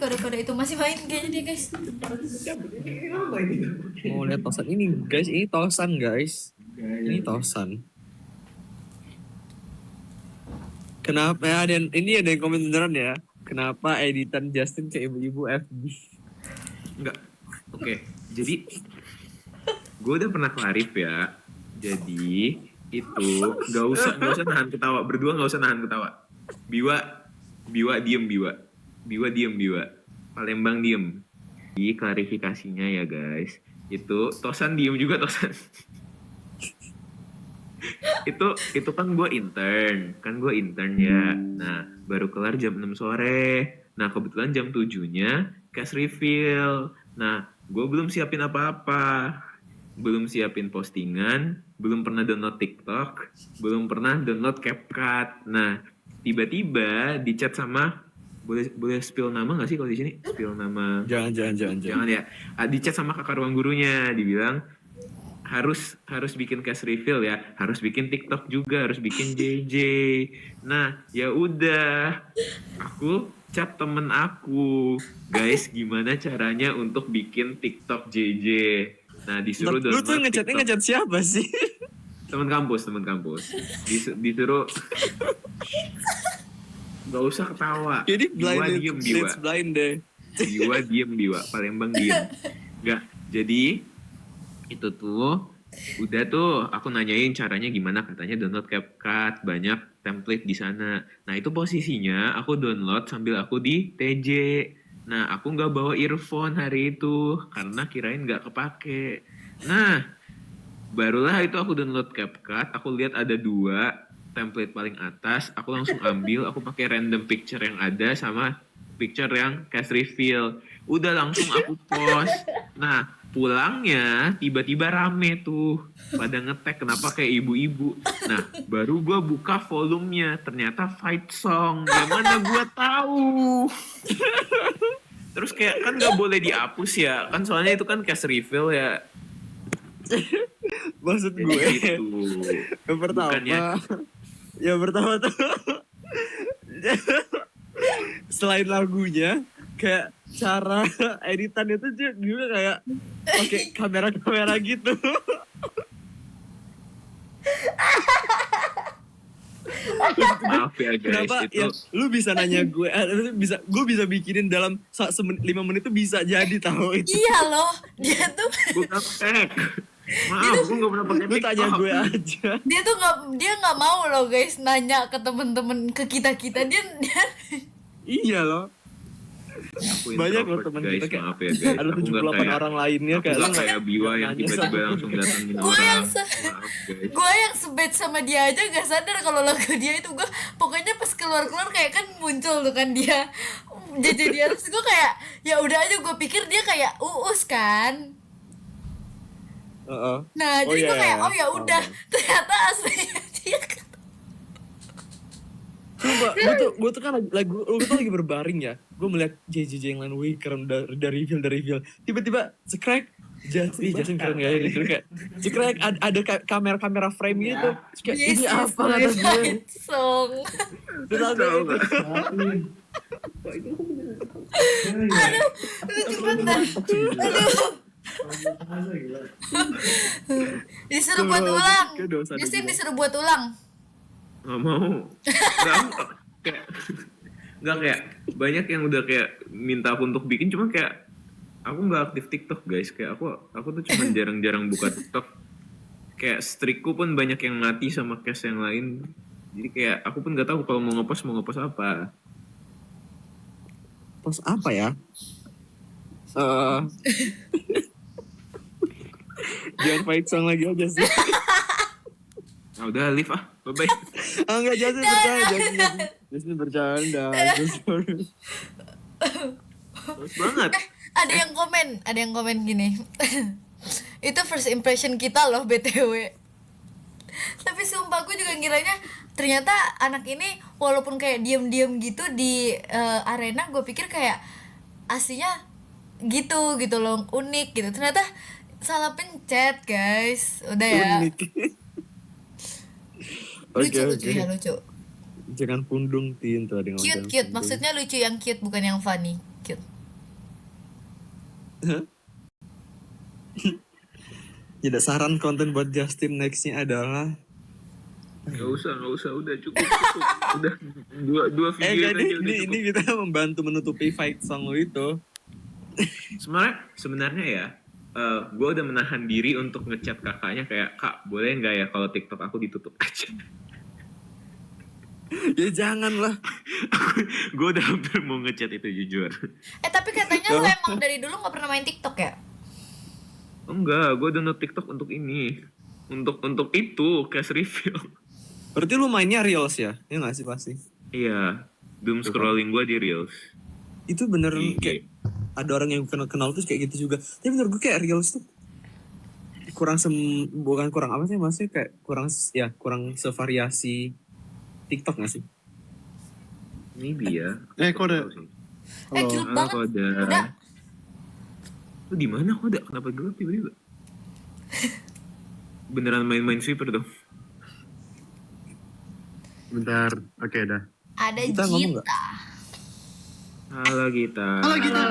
Pada itu masih main kayaknya dia guys. Mau lihat tosan ini guys, ini tosan guys. Ini tosan. Kenapa ya? Ini ada yang komen beneran ya? Kenapa editan Justin ke ibu-ibu FB? Enggak. Oke. Jadi gue udah pernah klarif ya. Jadi itu nggak usah nahan ketawa. Berdua nggak usah nahan ketawa. Biwa diem Biwa. Biwa diem Biwa. Palembang diem. Di klarifikasinya ya guys. Itu Tosan diem juga Tosan. itu kan gue intern ya. Nah baru kelar jam 6 sore. Nah kebetulan jam 7-nya cash reveal. Nah gue belum siapin apa-apa, belum siapin postingan, belum pernah download TikTok, belum pernah download CapCut. Nah tiba-tiba di chat sama, boleh spill nama nggak sih kalau di sini? Spill nama? Jangan ya. Di chat sama kakak ruang gurunya, dibilang harus bikin cash reveal ya, harus bikin TikTok juga, harus bikin JJ. Nah ya udah, aku chat temen aku, guys gimana caranya untuk bikin TikTok JJ. Nah disuruh Lu tuh ngechat siapa sih? Temen kampus. Disuruh gak usah ketawa. Jadi blind deh. Biwa diem Biwa, Palembang diem. Gak, jadi itu tuh udah tuh aku nanyain caranya gimana, katanya download CapCut, banyak template di sana. Nah itu posisinya aku download sambil aku di TJ. Nah aku nggak bawa earphone hari itu karena kirain nggak kepake. Nah barulah itu aku download CapCut, aku lihat ada 2 template paling atas, aku langsung ambil, aku pakai random picture yang ada sama picture yang cash reveal. Udah langsung aku post. Nah pulangnya tiba-tiba rame tuh pada ngetek kenapa kayak ibu-ibu. Nah baru gue buka volumenya, ternyata fight song. Yang mana gue tahu. Terus kayak kan nggak boleh dihapus ya, kan soalnya itu kan cash reveal ya. Maksud gue gitu. yang pertama tuh selain lagunya, kayak cara editan itu juga kayak pakai kamera gitu. Maaf ya guys, kenapa itu ya, lu bisa nanya gue, gue bisa bikinin dalam 5 menit itu bisa jadi tahu itu. Iya loh, dia tuh bukan tag. Maaf, gue gak pernah pakai Lu tanya TikTok. gue aja. dia nggak mau loh guys nanya ke temen-temen, ke kita dia Iya loh. Aku Banyak loh introvert, teman guys, kita kayak maaf ya guys. ada Aku 78 nggak kayak, orang lainnya aku nggak kayak Biwa yang nanya tiba-tiba sama- langsung datangin Gue orang. yang Maaf guys. gue yang sebet sama dia aja gak sadar kalau lagu dia itu. Gue pokoknya pas keluar kayak kan muncul tuh kan dia jadi dia, terus gue kayak ya udah aja, gue pikir dia kayak Uus kan. Nah Oh, jadi gue iya. kayak oh ya udah, ternyata aslinya dia kan. Coba, gue tuh kan lagi berbaring ya. Gue melihat JJ yang lain, wih keren, udah reveal. Tiba-tiba cekrek, Justin keren gak ya gitu, kayak cekrek ada kamera frame gitu. Terus kayak ini apa kata gue? Fight song. Terus aku itu Aduh, lucu banget. Aduh. Disuruh buat ulang. Justin disuruh buat ulang. Nggak mau. Nggak kayak banyak yang udah kayak minta aku untuk bikin, cuma kayak aku nggak aktif TikTok guys. Kayak aku tuh cuma jarang-jarang buka TikTok. Kayak streakku pun banyak yang mati sama cash yang lain. Jadi kayak aku pun nggak tahu kalau mau ngepost apa. post apa ya? Jangan fight song lagi aja sih. Nah udah leave bye bye. Enggak, Justin bercanda. Terus banget. Ada yang komen gini. Itu first impression kita loh BTW. Tapi sumpah aku juga ngiranya ternyata anak ini walaupun kayak diam-diam gitu di arena, gue pikir kayak aslinya gitu loh, unik gitu. Ternyata salah pencet guys. Udah ya. Lucu. Jangan pundung Tin, tuh ada yang Cute. Maksudnya lucu yang cute, bukan yang funny. Cute. Tidak, saran konten buat Justin nextnya adalah Nggak usah, udah cukup. Udah dua video enggak, aja udah ini cukup. kita membantu menutupi fight song lu itu. Sebenarnya ya, gue udah menahan diri untuk ngechat kakaknya kayak, kak boleh nggak ya kalau TikTok aku ditutup aja. Ya jangan lah. Gue udah hampir mau ngechat itu jujur. Tapi katanya lu emang dari dulu nggak pernah main TikTok ya? Enggak, gue download TikTok untuk ini, untuk itu cash review. Berarti lu mainnya Reels ya? Ya nggak sih pasti. Iya, doom scrolling gue di Reels. Itu bener Iya. kayak ada orang yang kenal terus kayak gitu juga. Tapi menurut gue kayak Reels tuh bukan kurang apa sih, maksudnya kayak kurang sevariasi TikTok nggak sih? Maybe ya. Kode. Gelap Halo, banget. Koda. Udah. Lu di mana Koda? Kenapa gelap tiba-tiba? Beneran main sweeper dong? Bentar. Oke, dah. Ada Kita ngomong nggak? Gita. Halo Gita. Halo Gita.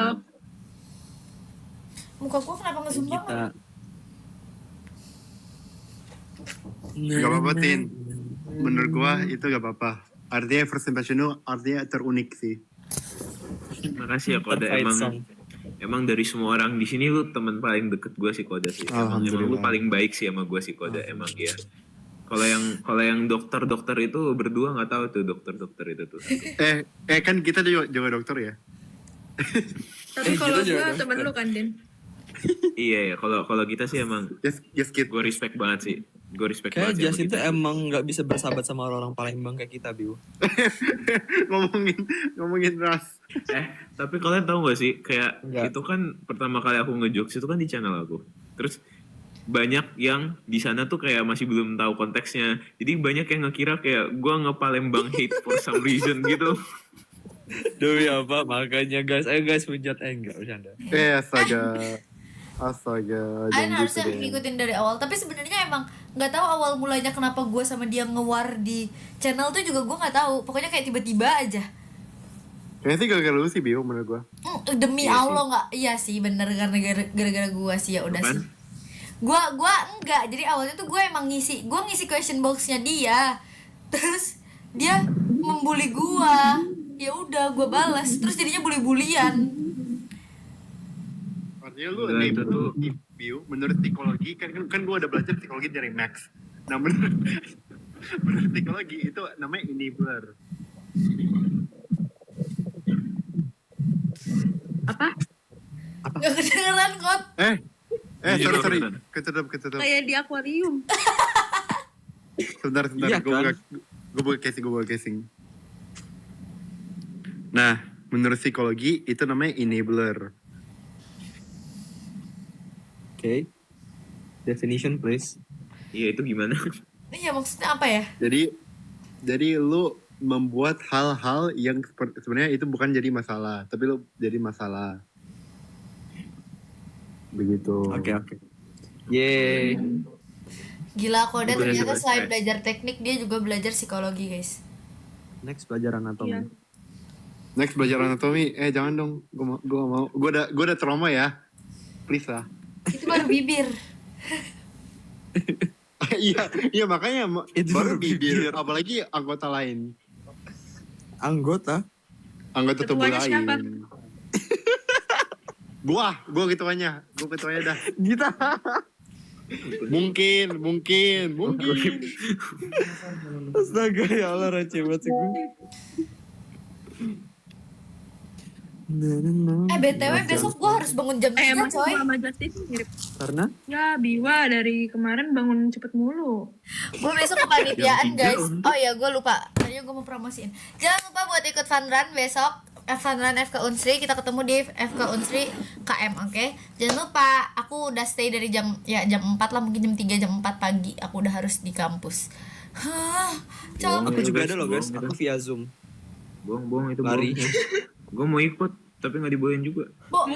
Muka gua kenapa nge-zoom banget? Kita Gak apa-apa, Tin. Menurut gua itu gak apa-apa. Artinya first impression lu artinya terunik sih. Makasih ya Koda. Fight song. Emang dari semua orang di sini lu teman paling deket gue sih Koda sih. Emang lu Alhamdulillah. paling baik sih sama gue sih Koda. Emang ya. Kalau yang dokter itu berdua nggak tahu tuh dokter itu tuh. Kan kita juga dokter ya. Tapi kalau gitu gue juga. temen lu kan, Den. Iya ya. Kalau kita sih emang Yes kid. gue respect banget sih. Gue respect Kayak banget sih sama Justin kita. tuh emang nggak bisa bersahabat sama orang-orang Palembang kayak kita, Biu. ngomongin ras. Tapi kalian tahu gak sih kayak Enggak. itu kan pertama kali aku ngejokes itu kan di channel aku. Terus banyak yang di sana tuh kayak masih belum tahu konteksnya. Jadi banyak yang ngekira kayak gue nge-Palembang hate for some reason gitu. Demi apa? Makanya guys, ayo guys hujat enggak bercanda. Astaga. Ain jangan harusnya gitu deh. ngikutin dari awal. Tapi sebenarnya emang nggak tahu awal mulanya kenapa gue sama dia ngewar di channel tuh juga gue nggak tahu. Pokoknya kayak tiba-tiba aja. Kayaknya sih gara-gara lu sih, Bio, menurut gua. Demi Iya Allah nggak. Iya sih bener karena gara-gara gue sih ya udah Apaan? sih. Gua enggak. Jadi awalnya tuh gue emang ngisi question boxnya dia. Terus dia membuli gue. Ya udah gue balas. Terus jadinya bully-bulian. Artinya lu Enggak, nih, itu tuh. Bio, menurut psikologi kan gua udah belajar psikologi dari Max. Nah, menurut psikologi itu namanya enabler. Apa? Gak kedengeran kok. Iya, Sorry. beneran. Ketutup. Kayak di akuarium. Sebentar. Iya, kan? Gue buka casing. Nah, menurut psikologi itu namanya enabler. Oke. Definition please. Iya itu gimana? Iya maksudnya apa ya? Jadi lu membuat hal-hal yang sebenarnya itu bukan jadi masalah, tapi lu jadi masalah. Begitu. Oke. Yeay. Gila Koda Boleh ternyata coba. selain belajar teknik dia juga belajar psikologi guys. Next belajar anatomi. Iya. Next belajar anatomi. Jangan dong. Gua mau. Gua udah trauma ya. Please lah. Itu baru bibir. Iya makanya Itu baru baru bibir, bibir. apalagi anggota lain. Anggota? Anggota tubuh Ketuanya lain. siapa? Gua ketuanya. Gua ketuanya dah. Gita. Mungkin. Astaga ya Allah, receh banget sih gue. BTW besok gua harus bangun jam 3 Emang coy. gua sama Justin mirip. Karena Ya, Biwa dari kemarin bangun cepet mulu. Gue besok kepanitiaan guys. Oh iya gue lupa. Tadinya gue mau promosiin. Jangan lupa buat ikut fun run besok. Fun run FK Unsri. Kita ketemu di FK Unsri KM, oke? Jangan lupa. Aku udah stay dari jam 4 lah, mungkin jam 3 jam 4 pagi. Aku udah harus di kampus. Capek. aku juga ada loh Bohong, guys, aku via Zoom. Bohong itu Lari. Gue mau ikut tapi nggak dibolehin juga.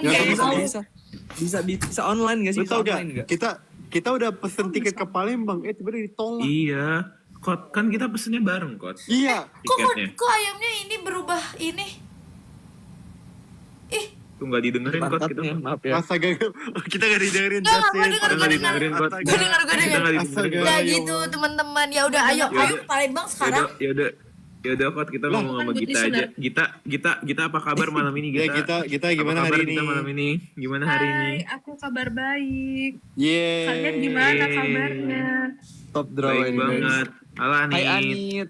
Ya, Bisa online gak sih? Lu tau Bisa online gak? Kita udah pesen tiket ke Palembang, tiba-tiba ditolak. Iya. Kan kita pesennya bareng Iya. Kok tiketnya. ayamnya ini berubah ini? Ih, Tuh nggak didengerin kot kita. Pantatnya, maaf ya. Astaga, kita gak didengerin Nggak, Justin. gua denger, Kita nggak didengerin kot. Astaga. Gue denger. Kita nggak didengerin. Astaga. Ya Ya gitu Allah. teman-teman. Ya udah ayo Palembang sekarang. Yaudah kot kita ngomong sama Buat Gita listener. aja. Kita apa kabar malam ini Ya Gita? kita Apa gimana kabar hari ini? kita malam ini? Gimana hari ini? Hai, aku kabar baik. Yeay. Kalian gimana Yeay. kabarnya? Top drama Baik ini, guys. banget. Halo Hai Anit. Anit.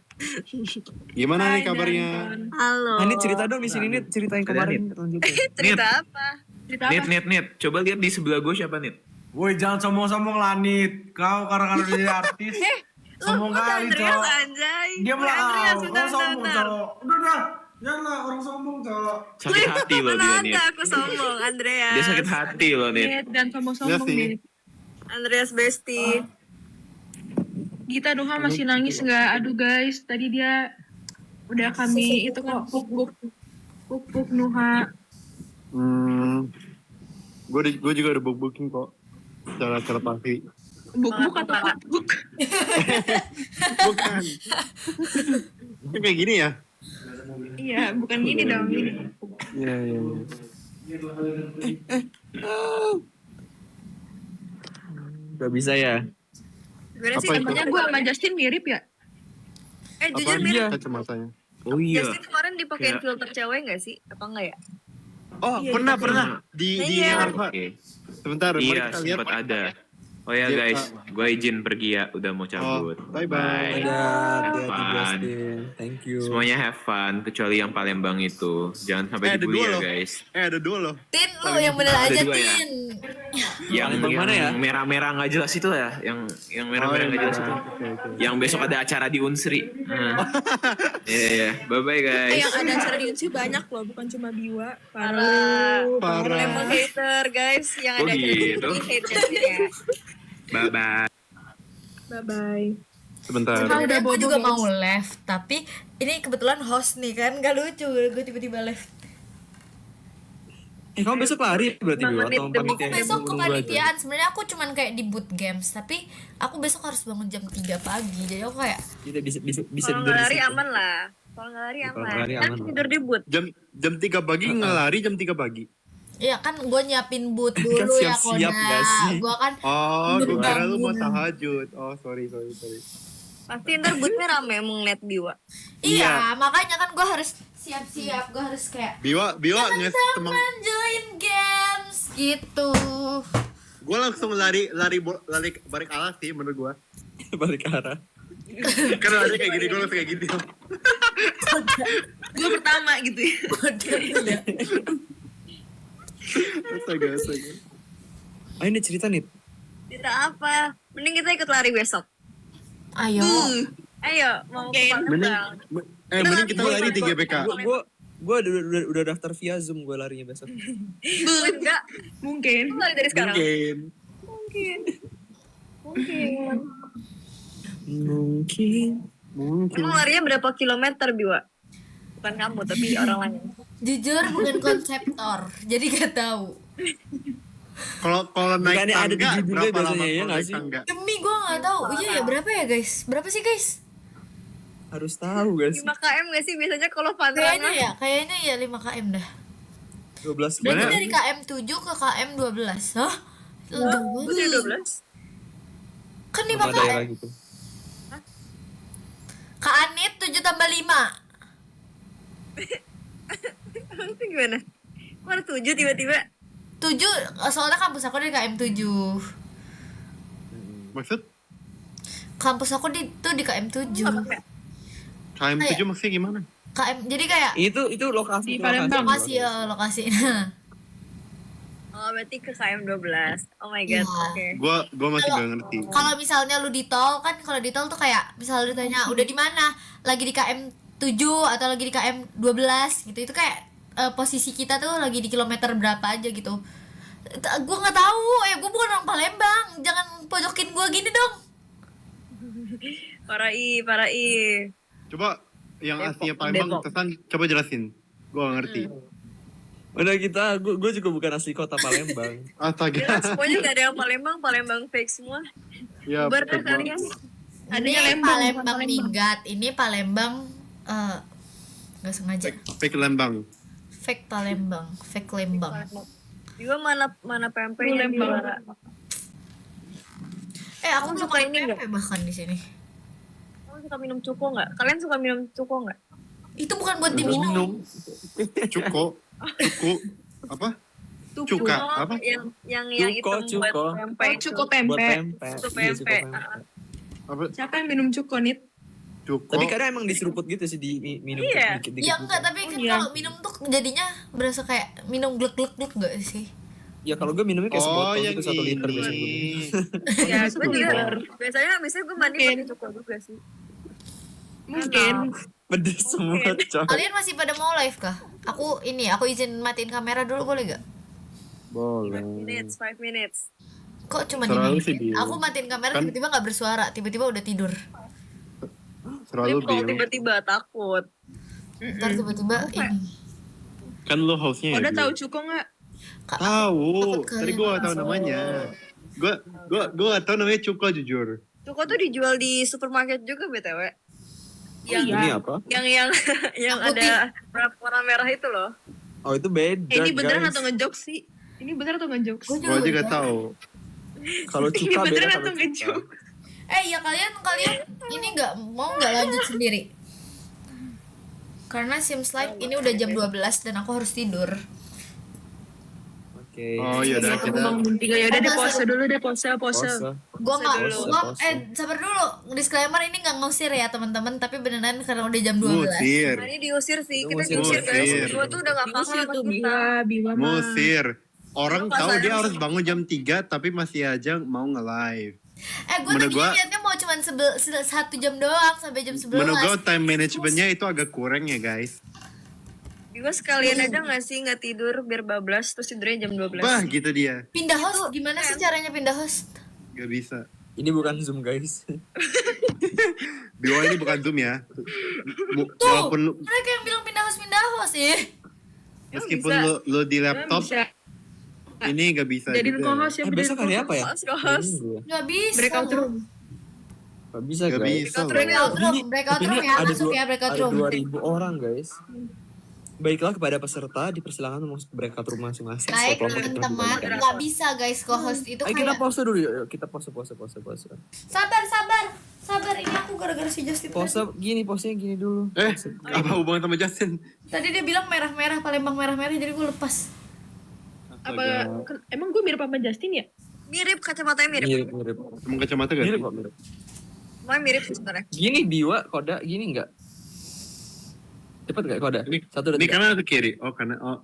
Gimana Hai, nih kabarnya? Danton. Halo. Anit cerita dong di sini Nit, cerita yang Ada kemarin Nit. lanjutin. Cerita apa? Cerita apa? Nit. Coba lihat di sebelah gue siapa Nit? Woi jangan sombong-sombong lah Nit. Kau karena udah jadi artis. Sombong kali Andreas cok. anjay. Diam Woi, lah. Andreas, Orang bentar, sombong bentar. cok. Udah. Janganlah orang sombong cok. Sakit hati loh Mana dia ada Nit. aku sombong, Andreas. Dia sakit hati loh Nit. Nit, dan sombong-sombong Iya sih. nih. Andreas Besti. Gita Nuha masih nangis nggak? Aduh guys, tadi dia udah kami itu kok puk Nuha. Gue juga udah booking kok. Secara telepati. Buk atau buk? Bukan. Itu kayak gini ya? Iya, bukan gini dong. Gini. Iya. Gak bisa ya. Gimana sih Apa itu? namanya? Namanya gue sama Justin mirip ya? Jujur Apa? mirip. Kacamatanya. Oh iya. Justin kemarin dipakein Kayak- filter cewek gak sih? Apa enggak ya? Oh, Iya, pernah. Di Iya. Harvard. Oke. Sebentar, mari Iya, kita lihat. sempat ada. Oh ya Iya, guys, gue izin pergi ya, udah mau cabut. Oh, bye-bye. Dadah, Have hati-hati fun. Justin. Thank you. Semuanya have fun, kecuali yang Palembang itu. Jangan sampai Ada dibully dua ya loh. guys. Ada dua loh. Tin lu yang bener Ada aja dua ya? Tin. Yang Palembang mana ya? merah-merah nggak jelas itu ya, yang merah-merah nggak jelas itu. Oke. Yang besok ada acara di Unsri. Iya. Bye bye guys. Yang ada acara di Unsi banyak loh, bukan cuma Biwa. Parah. Parah. Emang hater guys, yang Oh, ada acara di gitu. Unsi hate ya. Bye bye. Bye-bye. Sebentar. Udah Sebenarnya gue bobo, juga guys. mau left, tapi ini kebetulan host nih kan, gak lucu gue tiba-tiba left. Kamu besok lari berarti Bang gue Menit atau demi Aku panitia besok nunggu aja? kepanitiaan, sebenarnya aku cuman kayak di boot games, tapi aku besok harus bangun jam 3 pagi, jadi aku kayak Kita bisa Kalau tidur nggak di lari situ. aman lah. Kalau nggak lari Kalau aman. nggak lari Kan aman. tidur di boot. Jam 3 pagi ngelari jam 3 pagi. iya kan gue nyiapin boot Kan dulu ya siap-siap Kona. gak sih? Gue kan Oh, gue kira lu mau Bangun. tahajud. Oh, sorry. Pasti ntar bootnya rame mau ngeliat Biwa. iya, makanya kan gue harus siap-siap, gue harus kayak Biwa teman join games gitu. Gue langsung lari balik alas sih menurut gue. Balik arah. Karena lari kayak gini, gue langsung kayak gini. Gue pertama gitu ya. Astaga. Ayo nih cerita nih. Kita apa? Mending kita ikut lari besok. Ayo. Ayo, mau ke Palembang. Mending kita lari di GBK. Gue udah daftar via Zoom gue larinya besok. Enggak, Mungkin. kita lari dari sekarang. Mungkin. Mungkin. Emang larinya berapa kilometer, Biwa? Bukan kamu, tapi orang lain. Jujur bukan konseptor, jadi gak tahu. Kalau naik Bukannya ada di tangga judulnya berapa lama biasanya, ya kalau nggak naik sih? tangga? Demi gue gak tahu. Iya ya berapa ya guys? Berapa sih guys? Harus tahu guys. 5 km gak sih biasanya kalau Kayaknya Pantangan? kayaknya ya 5 km dah. 12 Berarti km. dari KM 7 ke KM 12. Hah? Jauh Udah banget. 12. Kan 5 Sama daerah KM. gitu. Kak Anit 7 tambah 5. Itu gimana? Kok ada 7 tiba-tiba? 7 soalnya kampus aku di KM 7. Maksud Kampus aku tuh di KM 7. KM 7 maksudnya gimana? KM jadi kayak Itu lokasi. Di Palembang. lokasi ya lokasi. Nah, Oh, berarti ke KM 12. Oh my god, Iya. oke. Gua masih Kalau- gak ngerti. kalau misalnya lu di tol kan kalau di tol tuh kayak misalnya ditanya udah di mana? Lagi di KM 7 atau lagi di KM 12 gitu. Itu kayak posisi kita tuh lagi di kilometer berapa aja gitu. Gue nggak tahu, gue bukan orang Palembang, jangan pojokin gue gini dong. Parai. Coba yang Depok, aslinya Palembang Depok. Tesan coba jelasin. Gua gak ngerti. Udah kita, gue juga bukan asli kota Palembang. Astaga. Ya, semuanya gak ada yang Palembang fake semua. Ya, Bubar dah betul, kalian. Adanya Ini Lembang, Palembang bukan Palembang. minggat, ini Palembang nggak sengaja. Fake Lembang. Fake Palembang, fake Lembang. Biwa mana pempeknya Lembang. Biwa? Aku Kamu belum suka makan ini nggak? pempek bahkan di sini. Kamu suka minum cuko nggak? Kalian suka minum cuko nggak? Itu bukan buat diminum. Cuko, apa? Cuka, apa? Yang Cuko, hitam buat cuko. pempek. Oh, cuko Buat pempek. pempek. Cuko Iya, pempek. Apa? Siapa yang minum cuko, Nit? Cuko. Tapi kadang emang diseruput gitu sih di minum Iya. dikit-dikit. Ya enggak, tapi kan iya. kalau minum tuh jadinya berasa kayak minum glek-glek enggak sih? Ya kalau gue minumnya kayak sebotol gitu 1 liter biasanya gue minum. Ya, Gue juga biasanya gue mandi Mungkin. pakai cuko juga sih. Mungkin. Pedes semua coy. Kalian masih pada mau live kah? Aku izin matiin kamera dulu boleh gak? Boleh. 5 minutes. Kok cuma Selalu dimatiin? sih, Bil. Aku matiin kamera Kan- tiba-tiba gak bersuara, tiba-tiba udah tidur. Selalu Kalau Bil. tiba-tiba takut. Ntar tiba-tiba ini. Kan lo hostnya ya. Udah Bil. tahu cuko nggak? Kak, Tahu. takut Tadi kalian gue gak tahu langsung. namanya. Gue gak tahu namanya Cuko jujur. Cuko tuh dijual di supermarket juga BTW. Yang Ini apa? yang yang Putih. ada warna merah itu loh. Oh itu beda Ini beneran guys. atau ngejokes sih? Ini beneran atau ngejokes? Gua Gue aja gak tahu. Kalau Ini cuka beda beneran kalau atau cuka. ngejokes? Ya kalian ini mau nggak lanjut sendiri? Karena seems like ini udah jam 12 dan aku harus tidur. Oke. Oh iya udah Aku kita. bangun 3 ya udah deh pose dulu deh pose. Pose. Gua nggak, dulu. gua- Pause. sabar dulu. Disclaimer ini nggak ngusir ya teman-teman, tapi beneran karena udah jam 12. Musir. Nah, ini diusir sih. Itu Kita musir. diusir guys. Musir. Gue tuh udah gak Biwa kangen sih sama tuh kita. Biwa mah. Musir. Orang Kenapa tahu saya dia harus- harus bangun jam 3 tapi masih aja mau nge-live. Gue Menurut tadinya gua- niatnya mau cuma 1 jam doang sampai jam 11. Menurut gue time managementnya itu agak kurang ya guys. Gue sekalian aja gak sih gak tidur biar bablas terus tidurnya jam 12. Bah gitu dia. Pindah host gimana sih caranya pindah host? Gak bisa. Ini bukan Zoom guys. Biwa ini bukan Zoom ya. Tuh, Walaupun lu- mereka yang bilang pindah host meskipun bisa. lo di laptop Bisa ini gak bisa jadiin juga. co-host ya. Besok hari apa ya? Host. Nggak bisa. Breakout room. Gak bisa Gak guys. bisa loh. Breakout room ya, masuk ya breakout ada room. 2000 orang guys. Baiklah kepada peserta dipersilakan masuk ke breakout room masing-masing. Baik Kelompok teman-teman, masing-masing. nggak bisa guys co-host itu Ayo kita kayak pause dulu yuk. Kita pause. sabar ini aku gara-gara si Justin Pause gini, posenya gini dulu. Apa hubungan sama Justin? tadi dia bilang merah-merah Palembang merah-merah jadi gue lepas. Apa emang gue mirip sama Justin ya? Mirip, kacamatanya mirip. Mirip. Emang kacamata gak Mirip sih? kok, mirip. Semuanya mirip sih sebenarnya. Gini Biwa, Koda, gini enggak? Cepet gak Koda? Ini, 1, 2, ini 3. kanan atau kiri? Oh kanan. Oh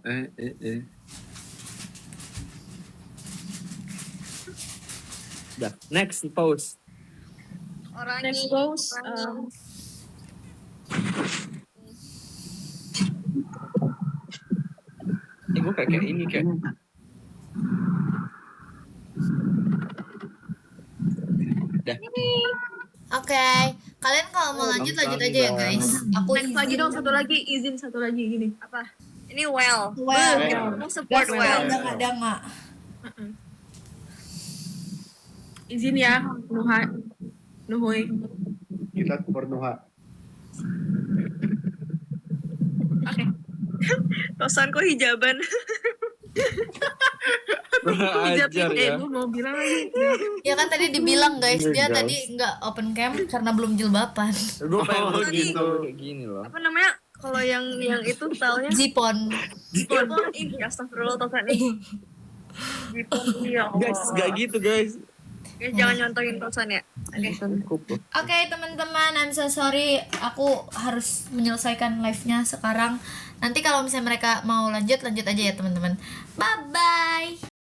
Udah, next pause. Orangnya. Next pose. Gue kayak ini kayak. Udah. Oke, kalian kalau mau lanjut aja ya guys. Aku Next lagi dong satu lagi izin satu lagi gini. Apa? Ini well. Well. Mau support well. Ada nggak? Izin ya, Nuhoy. kita Pornoha. Oke. Tosan kok hijaban. Ajar ya. gue mau bilang lagi. Ya kan tadi dibilang guys, dia Guys. tadi nggak open cam karena belum jilbaban. Gue pengen Oh, gitu. gitu. Kayak gini loh. Apa namanya? Kalau yang itu stylenya Zipon. Jipon ini astagfirullah Tosan ini. Jipon ya Allah. Guys, gak gitu guys. Guys, jangan nyontohin Tosan ya. Oke. Cukup loh. Oke teman-teman, I'm so sorry. Aku harus menyelesaikan live-nya sekarang. Nanti kalau misalnya mereka mau lanjut aja ya teman-teman. Bye bye.